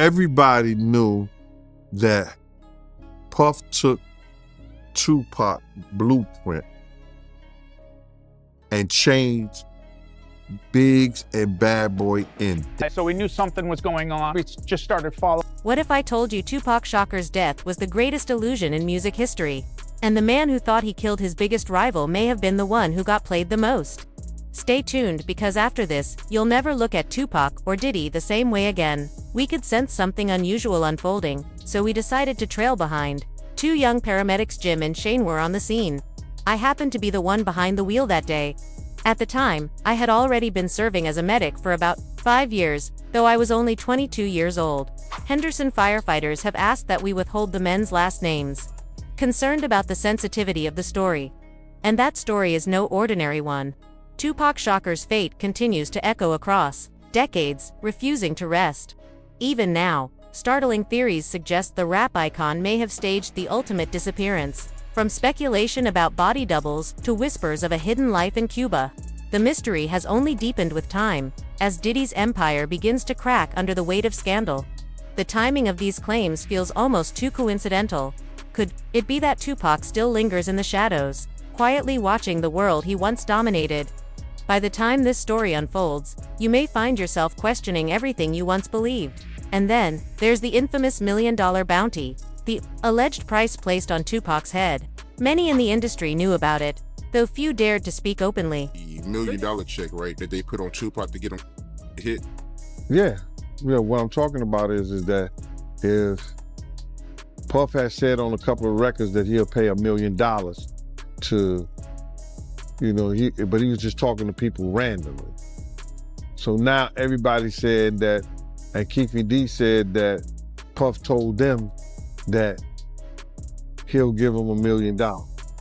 everybody knew that Puff took Tupac blueprint and changed Biggs and Bad Boy in. So we knew something was going on. We just started following. What if I told you Tupac Shakur's death was the greatest illusion in music history? And the man who thought he killed his biggest rival may have been the one who got played the most. Stay tuned, because after this, you'll never look at Tupac or Diddy the same way again. We could sense something unusual unfolding, so we decided to trail behind. Two young paramedics, Jim and Shane, were on the scene. I happened to be the one behind the wheel that day. At the time, I had already been serving as a medic for about 5 years, though I was only 22 years old. Henderson firefighters have asked that we withhold the men's last names, concerned about the sensitivity of the story. And that story is no ordinary one. Tupac Shakur's fate continues to echo across decades, refusing to rest. Even now, startling theories suggest the rap icon may have staged the ultimate disappearance. From speculation about body doubles to whispers of a hidden life in Cuba, the mystery has only deepened with time, as Diddy's empire begins to crack under the weight of scandal. The timing of these claims feels almost too coincidental. Could it be that Tupac still lingers in the shadows, quietly watching the world he once dominated? By the time this story unfolds, you may find yourself questioning everything you once believed. And then, there's the infamous $1 million bounty, the alleged price placed on Tupac's head. Many in the industry knew about it, though few dared to speak openly. $1 million check, right, that they put on Tupac to get him hit? Yeah, what I'm talking about is that if Puff has said on a couple of records that he'll pay $1 million to, but he was just talking to people randomly. So now everybody said that, and Keefy D said that Puff told them that he'll give him $1 million.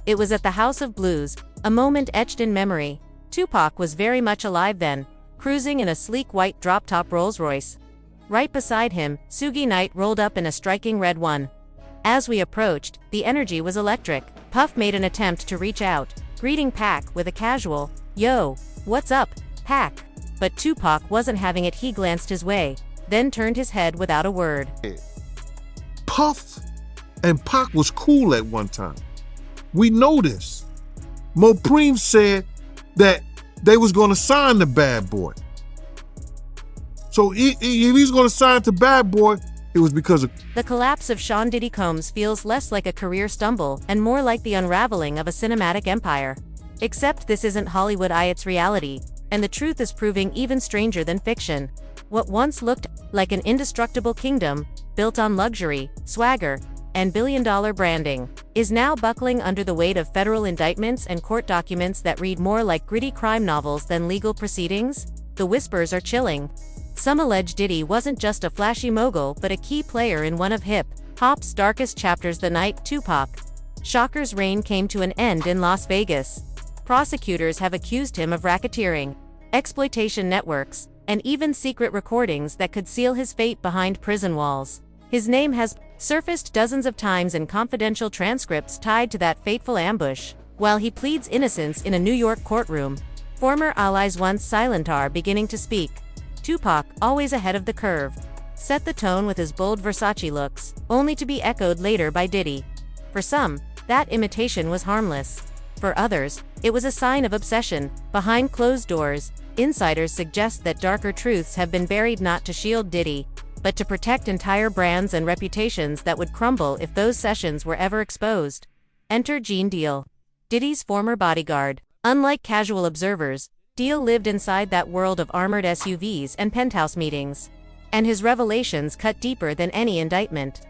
It was at the House of Blues, a moment etched in memory. Tupac was very much alive then, cruising in a sleek white drop-top Rolls-Royce. Right beside him, Suge Knight rolled up in a striking red one. As we approached, the energy was electric. Puff made an attempt to reach out, greeting Pac with a casual, "Yo, what's up, Pac?" But Tupac wasn't having it. He glanced his way, then turned his head without a word. Puff and Pac was cool at one time. We know this. Mopreem said that they was going to sign the Bad Boy. So if he's going to sign to Bad Boy, it was because of... The collapse of Sean Diddy Combs feels less like a career stumble and more like the unraveling of a cinematic empire. Except this isn't Hollywood, it's reality, and the truth is proving even stranger than fiction. What once looked like an indestructible kingdom, built on luxury, swagger, and billion-dollar branding, is now buckling under the weight of federal indictments and court documents that read more like gritty crime novels than legal proceedings. The whispers are chilling. Some allege Diddy wasn't just a flashy mogul but a key player in one of hip-hop's darkest chapters. The night Tupac Shakur's reign came to an end in Las Vegas, prosecutors have accused him of racketeering, exploitation networks, and even secret recordings that could seal his fate behind prison walls. His name has surfaced dozens of times in confidential transcripts tied to that fateful ambush. While he pleads innocence in a New York courtroom, former allies once silent are beginning to speak. Tupac, always ahead of the curve, set the tone with his bold Versace looks, only to be echoed later by Diddy. For some, that imitation was harmless. For others, it was a sign of obsession. Behind closed doors, insiders suggest that darker truths have been buried, not to shield Diddy, but to protect entire brands and reputations that would crumble if those sessions were ever exposed. Enter Gene Deal, Diddy's former bodyguard. Unlike casual observers, Deal lived inside that world of armored SUVs and penthouse meetings, and his revelations cut deeper than any indictment.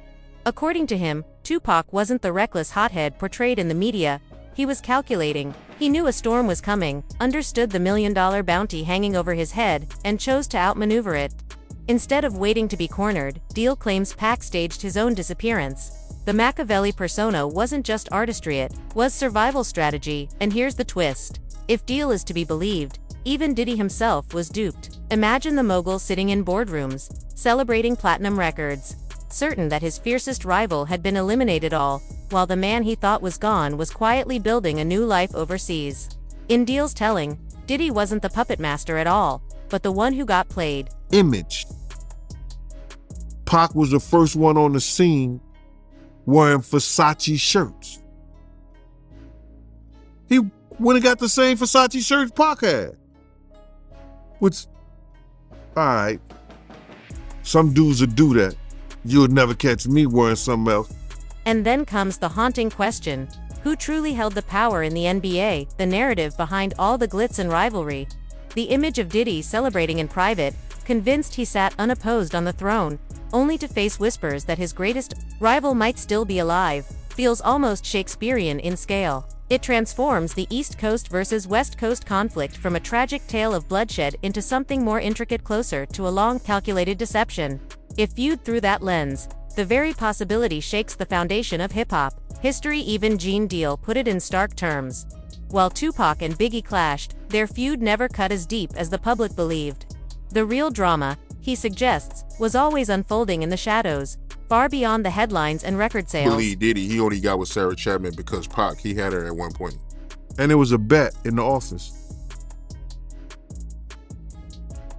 According to him, Tupac wasn't the reckless hothead portrayed in the media. He was calculating. He knew a storm was coming, understood the $1 million bounty hanging over his head, and chose to outmaneuver it. Instead of waiting to be cornered, Deal claims Pac staged his own disappearance. The Machiavelli persona wasn't just artistry, it was survival strategy, and here's the twist. If Deal is to be believed, even Diddy himself was duped. Imagine the mogul sitting in boardrooms, celebrating platinum records, certain that his fiercest rival had been eliminated, all while the man he thought was gone was quietly building a new life overseas. In Deal's telling, Diddy wasn't the puppet master at all, but the one who got played. Image. Pac was the first one on the scene wearing Versace shirts. He went and got the same Versace shirts Pac had. Which, all right, some dudes would do that. You would never catch me wearing something else. And then comes the haunting question: who truly held the power in the NBA, the narrative behind all the glitz and rivalry? The image of Diddy celebrating in private, convinced he sat unopposed on the throne, only to face whispers that his greatest rival might still be alive, feels almost Shakespearean in scale. It transforms the East Coast versus West Coast conflict from a tragic tale of bloodshed into something more intricate, closer to a long calculated deception. If viewed through that lens, the very possibility shakes the foundation of hip-hop history. Even Gene Deal put it in stark terms. While Tupac and Biggie clashed, their feud never cut as deep as the public believed. The real drama, he suggests, was always unfolding in the shadows, far beyond the headlines and record sales. Believe Diddy, he only got with Sarah Chapman because Pac, he had her at one point. And it was a bet in the office.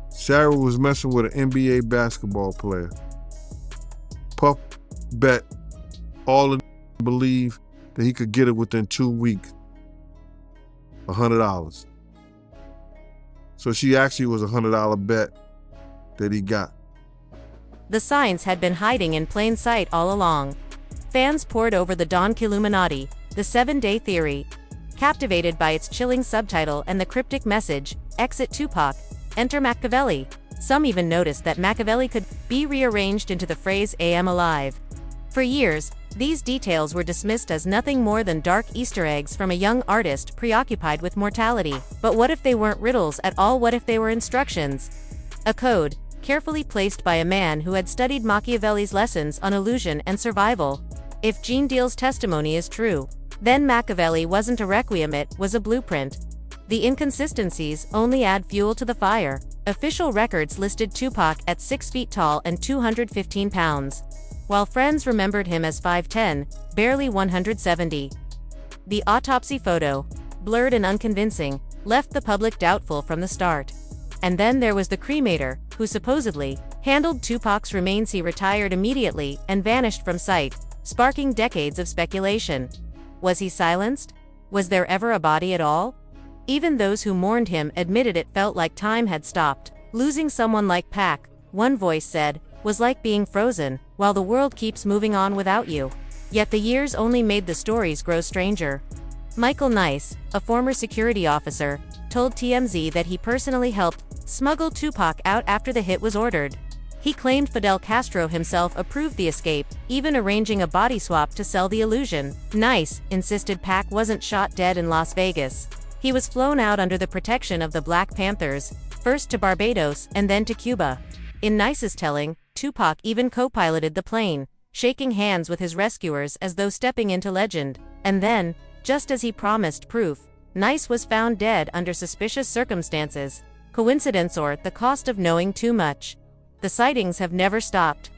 Sarah was messing with an NBA basketball player. Puff bet all the believe that he could get it within 2 weeks. $100. So she actually was a $100 bet that he got. The signs had been hiding in plain sight all along. Fans pored over the Don Killuminati, the 7-Day Theory, captivated by its chilling subtitle and the cryptic message, "Exit Tupac, enter Machiavelli." Some even noticed that Machiavelli could be rearranged into the phrase "I am alive." For years, these details were dismissed as nothing more than dark Easter eggs from a young artist preoccupied with mortality. But what if they weren't riddles at all? What if they were instructions? A code, carefully placed by a man who had studied Machiavelli's lessons on illusion and survival. If Gene Deal's testimony is true, then Machiavelli wasn't a requiem, it was a blueprint. The inconsistencies only add fuel to the fire. Official records listed Tupac at 6 feet tall and 215 pounds, while friends remembered him as 5'10", barely 170. The autopsy photo, blurred and unconvincing, left the public doubtful from the start. And then there was the cremator, who supposedly handled Tupac's remains. He retired immediately and vanished from sight, sparking decades of speculation. Was he silenced? Was there ever a body at all? Even those who mourned him admitted it felt like time had stopped. Losing someone like Pac, one voice said, was like being frozen, while the world keeps moving on without you. Yet the years only made the stories grow stranger. Michael Nice, a former security officer, told TMZ that he personally helped smuggle Tupac out after the hit was ordered. He claimed Fidel Castro himself approved the escape, even arranging a body swap to sell the illusion. Nice insisted Pac wasn't shot dead in Las Vegas. He was flown out under the protection of the Black Panthers, first to Barbados and then to Cuba. In Nice's telling, Tupac even co-piloted the plane, shaking hands with his rescuers as though stepping into legend. And then, just as he promised proof, Nice was found dead under suspicious circumstances. Coincidence or the cost of knowing too much? The sightings have never stopped.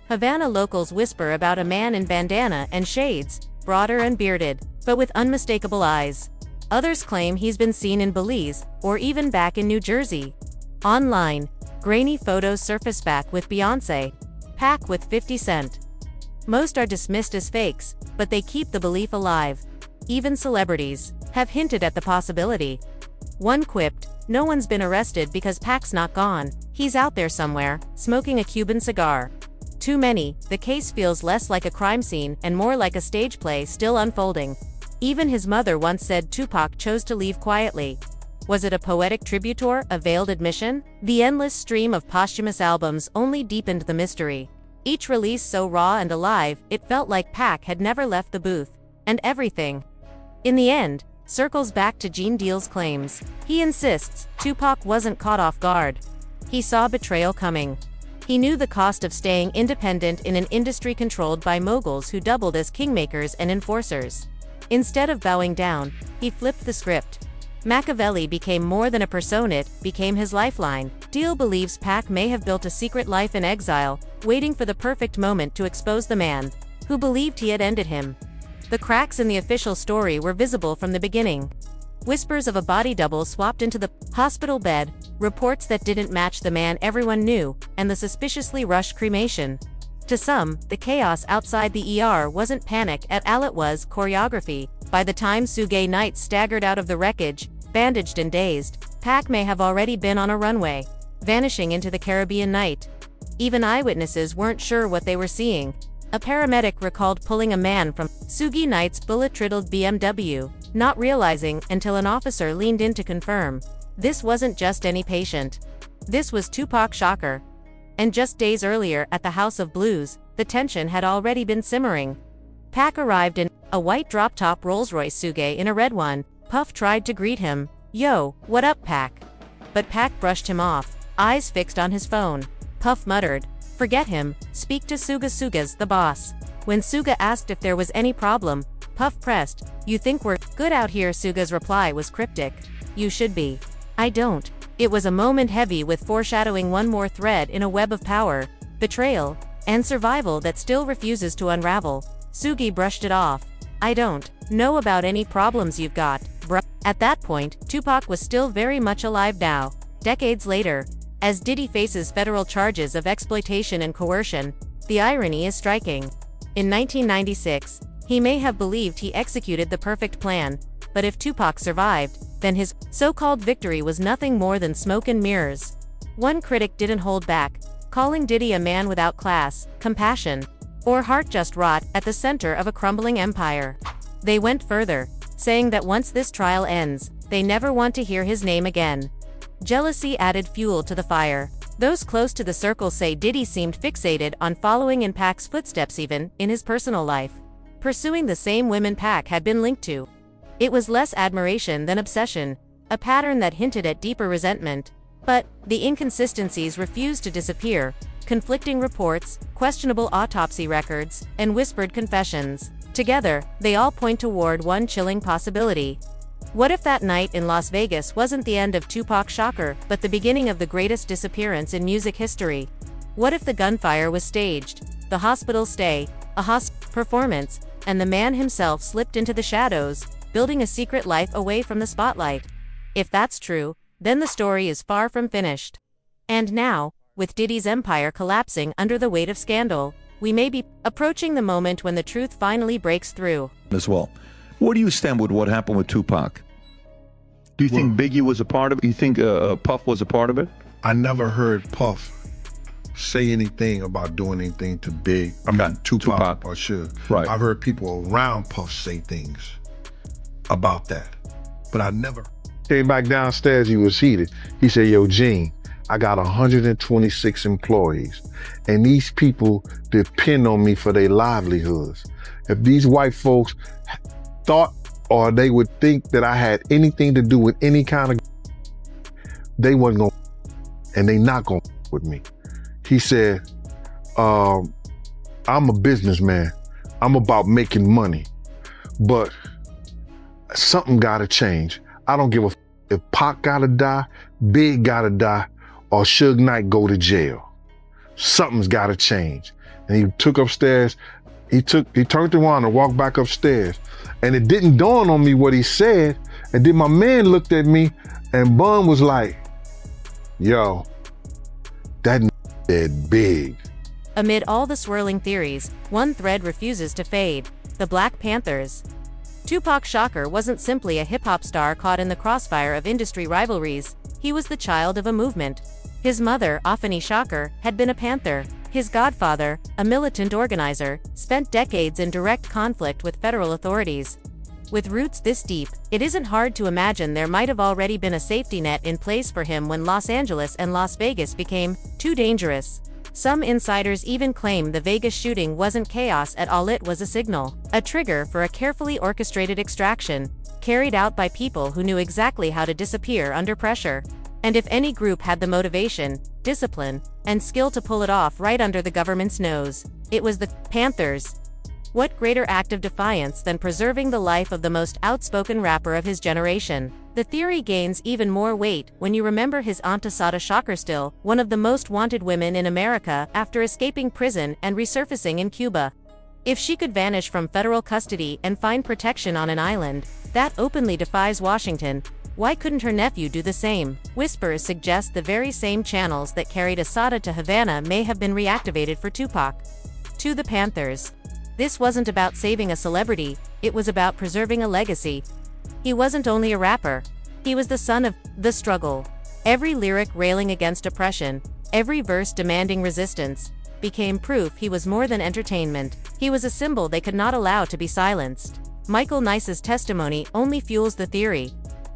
Havana locals whisper about a man in bandana and shades, broader and bearded, but with unmistakable eyes. Others claim he's been seen in Belize, or even back in New Jersey. Online, grainy photos surface back with Beyoncé, Pac with 50 Cent. Most are dismissed as fakes, but they keep the belief alive. Even celebrities have hinted at the possibility. One quipped, "No one's been arrested because Pac's not gone. He's out there somewhere, smoking a Cuban cigar." Too many, the case feels less like a crime scene and more like a stage play still unfolding. Even his mother once said Tupac chose to leave quietly. Was it a poetic tribute or a veiled admission? The endless stream of posthumous albums only deepened the mystery. Each release so raw and alive, it felt like Pac had never left the booth. And everything, in the end, circles back to Gene Deal's claims. He insists Tupac wasn't caught off guard. He saw betrayal coming. He knew the cost of staying independent in an industry controlled by moguls who doubled as kingmakers and enforcers. Instead of bowing down, he flipped the script. Machiavelli became more than a persona, it became his lifeline. Deal believes Pac may have built a secret life in exile, waiting for the perfect moment to expose the man who believed he had ended him. The cracks in the official story were visible from the beginning. Whispers of a body double swapped into the hospital bed, reports that didn't match the man everyone knew, and the suspiciously rushed cremation. To some, the chaos outside the ER wasn't panic at all, it was choreography. By the time Suge Knight staggered out of the wreckage, bandaged and dazed, Pac may have already been on a runway, vanishing into the Caribbean night. Even eyewitnesses weren't sure what they were seeing. A paramedic recalled pulling a man from Suge Knight's bullet-riddled BMW, not realizing until an officer leaned in to confirm. This wasn't just any patient. This was Tupac Shakur. And just days earlier at the House of Blues, the tension had already been simmering. Pac arrived in a white drop-top Rolls-Royce, Suge in a red one. Puff tried to greet him. "Yo, what up, Pac?" But Pac brushed him off, eyes fixed on his phone. Puff muttered, "Forget him, speak to Suga. Suga's the boss." When Suga asked if there was any problem, Puff pressed, "You think we're good out here?" Suga's reply was cryptic. "You should be." "I don't." It was a moment heavy with foreshadowing one more thread in a web of power, betrayal, and survival that still refuses to unravel. Sugi brushed it off. "I don't know about any problems you've got, bruh." At that point, Tupac was still very much alive now. Decades later, as Diddy faces federal charges of exploitation and coercion, the irony is striking. In 1996, he may have believed he executed the perfect plan, but if Tupac survived, then his so-called victory was nothing more than smoke and mirrors. One critic didn't hold back, calling Diddy a man without class, compassion, or heart, just rot at the center of a crumbling empire. They went further, saying that once this trial ends, they never want to hear his name again. Jealousy added fuel to the fire. Those close to the circle say Diddy seemed fixated on following in Pac's footsteps even in his personal life, pursuing the same women Pac had been linked to. It was less admiration than obsession, a pattern that hinted at deeper resentment. But the inconsistencies refused to disappear. Conflicting reports, questionable autopsy records, and whispered confessions. Together, they all point toward one chilling possibility. What if that night in Las Vegas wasn't the end of Tupac Shakur, but the beginning of the greatest disappearance in music history? What if the gunfire was staged, the hospital stay, a performance, and the man himself slipped into the shadows, building a secret life away from the spotlight? If that's true, then the story is far from finished. And now, with Diddy's empire collapsing under the weight of scandal, we may be approaching the moment when the truth finally breaks through. As well. Where do you stand with what happened with Tupac? Do you think Biggie was a part of it? You think Puff was a part of it? I never heard Puff say anything about doing anything to Tupac or Suge. Right. I've heard people around Puff say things about that, but I never. Came back downstairs, he was heated. He said, "Yo, Gene, I got 126 employees, and these people depend on me for their livelihoods. If these white folks thought or they would think that I had anything to do with any kind of, they wasn't gonna, and they not gonna with me." He said, "I'm a businessman. I'm about making money, but something gotta change. I don't give a if Pac gotta die, Big gotta die, or Suge Knight go to jail. Something's gotta change." And he took upstairs, he turned around and walked back upstairs. And it didn't dawn on me what he said. And then my man looked at me and Bun was like, "Yo, that dead Big." Amid all the swirling theories, one thread refuses to fade: the Black Panthers. Tupac Shakur wasn't simply a hip-hop star caught in the crossfire of industry rivalries. He was the child of a movement. His mother, Afeni Shakur, had been a Panther. His godfather, a militant organizer, spent decades in direct conflict with federal authorities. With roots this deep, it isn't hard to imagine there might have already been a safety net in place for him when Los Angeles and Las Vegas became too dangerous. Some insiders even claim the Vegas shooting wasn't chaos at all, it was a signal, a trigger for a carefully orchestrated extraction, carried out by people who knew exactly how to disappear under pressure. And if any group had the motivation, discipline, and skill to pull it off right under the government's nose, it was the Panthers. What greater act of defiance than preserving the life of the most outspoken rapper of his generation? The theory gains even more weight when you remember his Aunt Assata Shakur, still one of the most wanted women in America after escaping prison and resurfacing in Cuba. If she could vanish from federal custody and find protection on an island that openly defies Washington, why couldn't her nephew do the same? Whispers suggest the very same channels that carried Assata to Havana may have been reactivated for Tupac. To the Panthers. This wasn't about saving a celebrity, it was about preserving a legacy. He wasn't only a rapper. He was the son of the struggle. Every lyric railing against oppression, every verse demanding resistance, became proof he was more than entertainment. He was a symbol they could not allow to be silenced. Michael Nice's testimony only fuels the theory.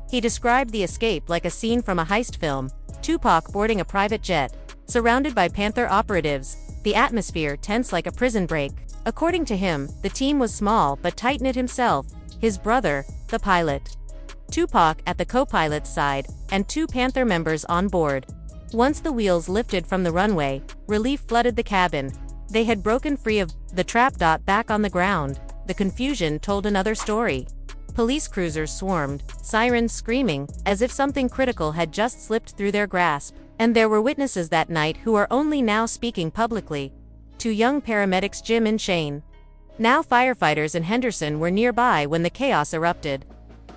He described the escape like a scene from a heist film, Tupac boarding a private jet, surrounded by Panther operatives, the atmosphere tense like a prison break. According to him, the team was small but tight-knit himself, his brother, the pilot, Tupac at the co-pilot's side, and 2 Panther members on board. Once the wheels lifted from the runway, relief flooded the cabin. They had broken free of the trap. Back on the ground, the confusion told another story. Police cruisers swarmed, sirens screaming, as if something critical had just slipped through their grasp. And there were witnesses that night who are only now speaking publicly. 2 young paramedics, Jim and Shane. Now firefighters in Henderson were nearby when the chaos erupted.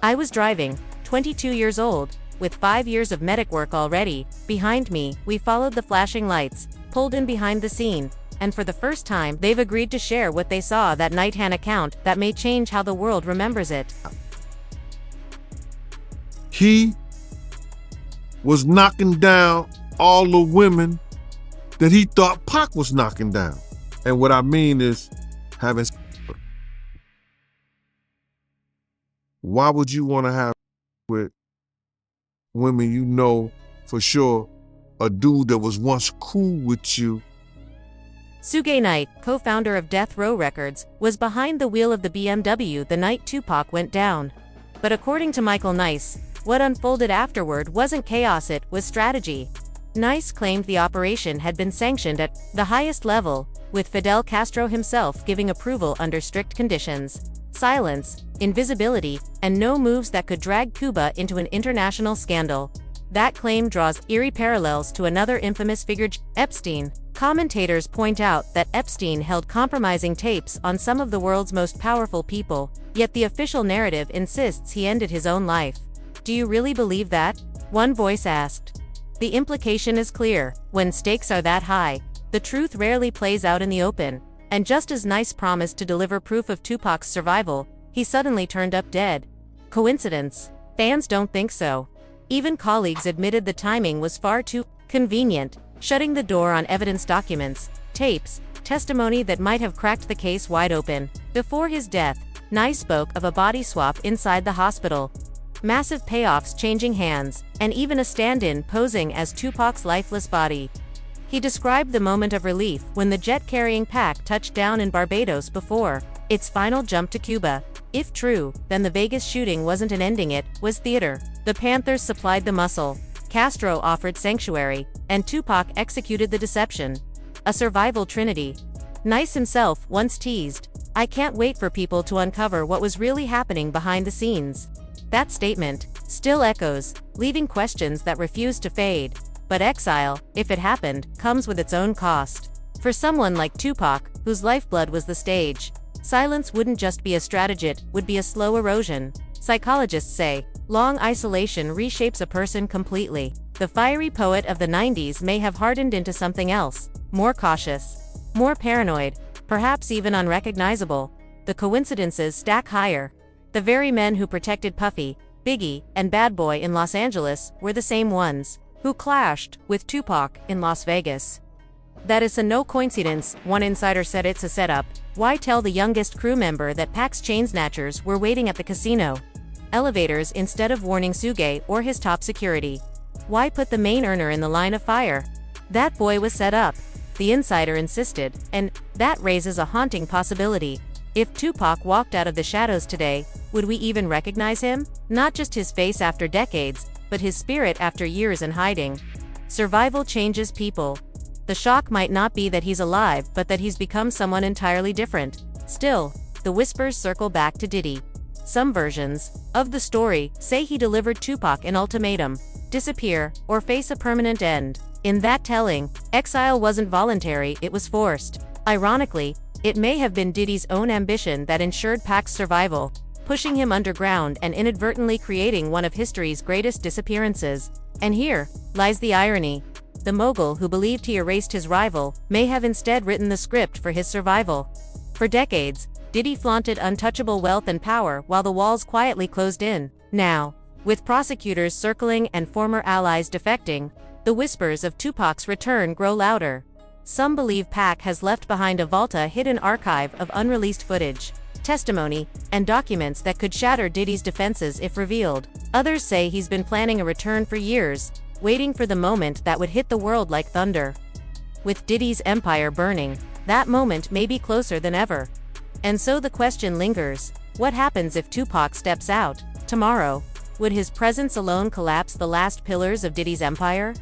I was driving, 22 years old, with 5 years of medic work already. Behind me, we followed the flashing lights, pulled in behind the scene, and for the first time, they've agreed to share what they saw that night, an account that may change how the world remembers it. He was knocking down all the women that he thought Pac was knocking down. And what I mean is having. Why would you want to have with women you know for sure a dude that was once cool with you? Suge Knight, co-founder of Death Row Records, was behind the wheel of the BMW the night Tupac went down. But according to Michael Nice, what unfolded afterward wasn't chaos, it was strategy. Nice claimed the operation had been sanctioned at the highest level, with Fidel Castro himself giving approval under strict conditions. Silence, invisibility, and no moves that could drag Cuba into an international scandal. That claim draws eerie parallels to another infamous figure, Epstein. Commentators point out that Epstein held compromising tapes on some of the world's most powerful people, yet the official narrative insists he ended his own life. Do you really believe that? One voice asked. The implication is clear: when stakes are that high, the truth rarely plays out in the open. And just as Nice promised to deliver proof of Tupac's survival, he suddenly turned up dead. Coincidence? Fans don't think so. Even colleagues admitted the timing was far too convenient, shutting the door on evidence, documents, tapes, testimony that might have cracked the case wide open. Before his death, Nice spoke of a body swap inside the hospital. Massive payoffs changing hands, and even a stand-in posing as Tupac's lifeless body. He described the moment of relief when the jet-carrying Pac touched down in Barbados before its final jump to Cuba. If true, then the Vegas shooting wasn't an ending, it was theater. The Panthers supplied the muscle, Castro offered sanctuary, and Tupac executed the deception. A survival trinity. Nice himself once teased, "I can't wait for people to uncover what was really happening behind the scenes." That statement still echoes, leaving questions that refuse to fade. But exile, if it happened, comes with its own cost. For someone like Tupac, whose lifeblood was the stage, silence wouldn't just be a strategy, it would be a slow erosion. Psychologists say, long isolation reshapes a person completely. The fiery poet of the 90s may have hardened into something else, more cautious, more paranoid, perhaps even unrecognizable. The coincidences stack higher. The very men who protected Puffy, Biggie, and Bad Boy in Los Angeles were the same ones who clashed with Tupac in Las Vegas. That is a no coincidence, one insider said. It's a setup. Why tell the youngest crew member that Pac's chain snatchers were waiting at the casino elevators instead of warning Suge or his top security? Why put the main earner in the line of fire? That boy was set up, the insider insisted, and that raises a haunting possibility. If Tupac walked out of the shadows today, would we even recognize him? Not just his face after decades, but his spirit after years in hiding. Survival changes people. The shock might not be that he's alive, but that he's become someone entirely different. Still, the whispers circle back to Diddy. Some versions of the story say he delivered Tupac an ultimatum: disappear, or face a permanent end. In that telling, exile wasn't voluntary, it was forced. Ironically, it may have been Diddy's own ambition that ensured Pac's survival, pushing him underground and inadvertently creating one of history's greatest disappearances. And here lies the irony. the mogul who believed he erased his rival, may have instead written the script for his survival. For decades, Diddy flaunted untouchable wealth and power while the walls quietly closed in. Now, with prosecutors circling and former allies defecting, the whispers of Tupac's return grow louder. Some believe Pac has left behind a hidden archive of unreleased footage, testimony, and documents that could shatter Diddy's defenses if revealed. Others say he's been planning a return for years, waiting for the moment that would hit the world like thunder. With Diddy's empire burning, that moment may be closer than ever. And so the question lingers, what happens if Tupac steps out tomorrow? Would his presence alone collapse the last pillars of Diddy's empire?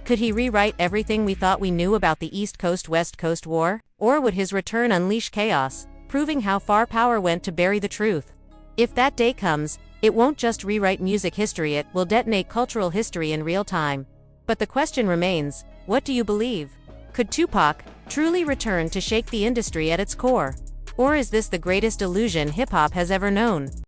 Could he rewrite everything we thought we knew about the East Coast-West Coast War? Or would his return unleash chaos, proving how far power went to bury the truth? If that day comes, it won't just rewrite music history, it will detonate cultural history in real time. But the question remains, what do you believe? Could Tupac truly return to shake the industry at its core? Or is this the greatest illusion hip-hop has ever known?